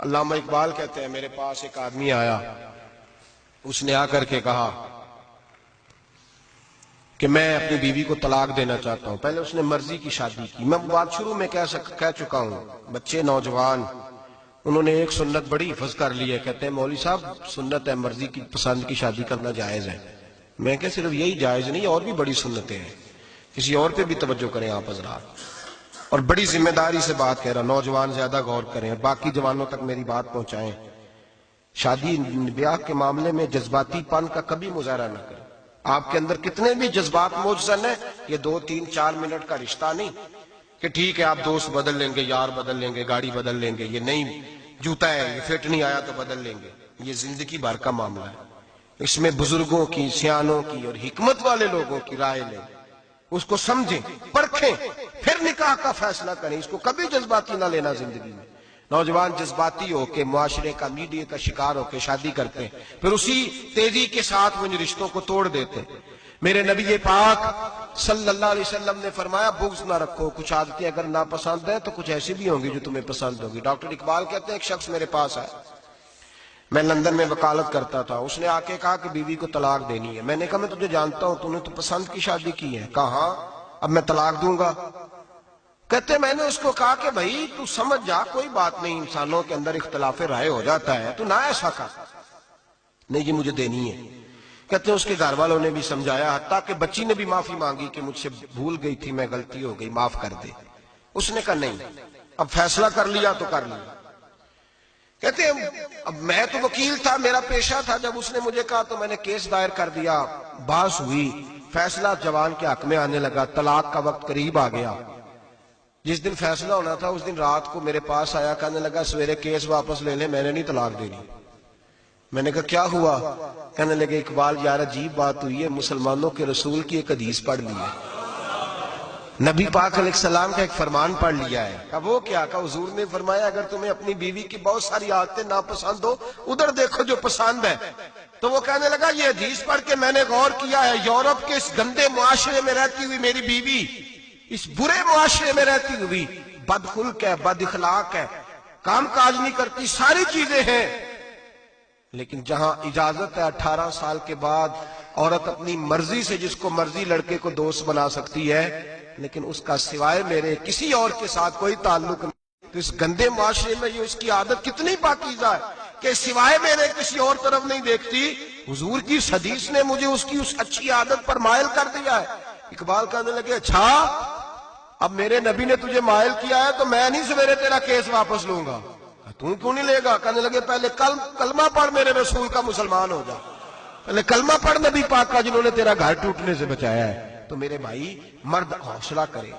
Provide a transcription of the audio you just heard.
علامہ اقبال کہتے ہیں میرے پاس ایک آدمی آیا، اس نے آ کر کے کہا کہ میں اپنی بیوی کو طلاق دینا چاہتا ہوں۔ پہلے اس نے مرضی کی شادی کی، میں بات شروع میں کہہ چکا ہوں، بچے نوجوان انہوں نے ایک سنت بڑی حفظ کر لی ہے، کہتے ہیں مولوی صاحب سنت ہے مرضی کی پسند کی شادی کرنا جائز ہے۔ میں کہ صرف یہی جائز نہیں، اور بھی بڑی سنتیں ہیں، کسی اور پہ بھی توجہ کریں آپ حضرات، اور بڑی ذمہ داری سے بات کہہ رہا، نوجوان زیادہ غور کریں اور باقی جوانوں تک میری بات پہنچائیں۔ شادی بیاہ کے معاملے میں جذباتی پن کا کبھی مظاہرہ نہ کریں۔ آپ کے اندر کتنے بھی جذبات موجزن ہیں، یہ 2 3 4 منٹ کا رشتہ نہیں کہ ٹھیک ہے آپ دوست بدل لیں گے، یار بدل لیں گے، گاڑی بدل لیں گے، یہ نہیں جوتا ہے یہ فٹ نہیں آیا تو بدل لیں گے، یہ زندگی بھر کا معاملہ ہے۔ اس میں بزرگوں کی، سیانوں کی اور حکمت والے لوگوں کی رائے لیں، اس کو سمجھیں، پرکھیں، پھر نکاح کا فیصلہ کریں، اس کو کبھی جذباتی نہ لینا۔ زندگی میں نوجوان جذباتی ہو کے معاشرے کا، میڈیا کا شکار ہو کے شادی کرتے ہیں، پھر اسی تیزی کے ساتھ ان رشتوں کو توڑ دیتے ہیں۔ میرے نبی پاک صلی اللہ علیہ وسلم نے فرمایا بغض نہ رکھو، کچھ عادتیں اگر ناپسند ہیں تو کچھ ایسی بھی ہوں گی جو تمہیں پسند ہوگی۔ ڈاکٹر اقبال کہتے ہیں ایک شخص میرے پاس آیا، میں لندن میں وکالت کرتا تھا، اس نے آ کے کہا کہ بیوی کو طلاق دینی ہے۔ میں نے کہا میں تجھے جانتا ہوں، تو نے تو پسند کی شادی کی ہے۔ کہا ہاں، اب میں طلاق دوں گا۔ کہتے میں نے اس کو کہا کہ بھائی تو سمجھ جا، کوئی بات نہیں، انسانوں کے اندر اختلاف رائے ہو جاتا ہے، تو نہ ایسا کر، نہیں یہ مجھے دینی ہے۔ کہتے ہیں اس کے گھر والوں نے بھی سمجھایا، حتیٰ کہ بچی نے بھی معافی مانگی کہ مجھ سے بھول گئی تھی، میں غلطی ہو گئی، معاف کر دے۔ اس نے کہا نہیں، اب فیصلہ کر لیا تو کر لیا۔ کہتے ہیں اب میں تو وکیل تھا، میرا پیشہ تھا، جب اس نے مجھے کہا تو میں نے کیس دائر کر دیا، بحث ہوئی، فیصلہ جوان کے حق میں آنے لگا، طلاق کا وقت قریب آ گیا۔ جس دن فیصلہ ہونا تھا اس دن رات کو میرے پاس آیا، کہنے لگا سویرے کیس واپس لے لیں، میں نے نہیں طلاق دینی۔ میں نے کہا کیا ہوا؟ کہنے لگے اقبال یار عجیب بات ہوئی ہے، مسلمانوں کے رسول کی ایک حدیث پڑھ لی ہے، نبی پاک علیہ السلام کا ایک فرمان پڑھ لیا ہے۔ کہا وہ کیا؟ کہا حضور نے فرمایا اگر تمہیں اپنی بیوی کی بہت ساری عادتیں ناپسند ہو، ادھر دیکھو جو پسند ہے۔ تو وہ کہنے لگا یہ حدیث پڑھ کے میں نے غور کیا ہے، یورپ کے اس گندے معاشرے میں رہتی ہوئی میری بیوی اس برے معاشرے میں رہتی ہوئی بد خلق ہے، بد اخلاق ہے، کام کاج نہیں کرتی، ساری چیزیں ہیں، لیکن جہاں اجازت ہے 18 سال کے بعد عورت اپنی مرضی سے جس کو مرضی لڑکے کو دوست بنا سکتی ہے، لیکن اس کا سوائے میرے کسی اور کے ساتھ کوئی تعلق نہیں۔ تو اس گندے معاشرے میں یہ اس کی عادت کتنی پاکیزہ ہے کہ سوائے میرے کسی اور طرف نہیں دیکھتی۔ حضور کی حدیث نے مجھے اس کی اس اچھی عادت پر مائل کر دیا ہے۔ اقبال کہنے لگے اچھا اب میرے نبی نے تجھے مائل کیا ہے تو میں نہیں سویرے تیرا کیس واپس لوں گا۔ تو کیوں نہیں لے گا؟ کہنے لگے پہلے کلمہ پڑھ میرے رسول کا، مسلمان ہو جا، پہلے کلمہ پڑھ نبی پاک کا جنہوں نے تیرا گھر ٹوٹنے سے بچایا ہے۔ تو میرے بھائی مرد حوصلہ کرے۔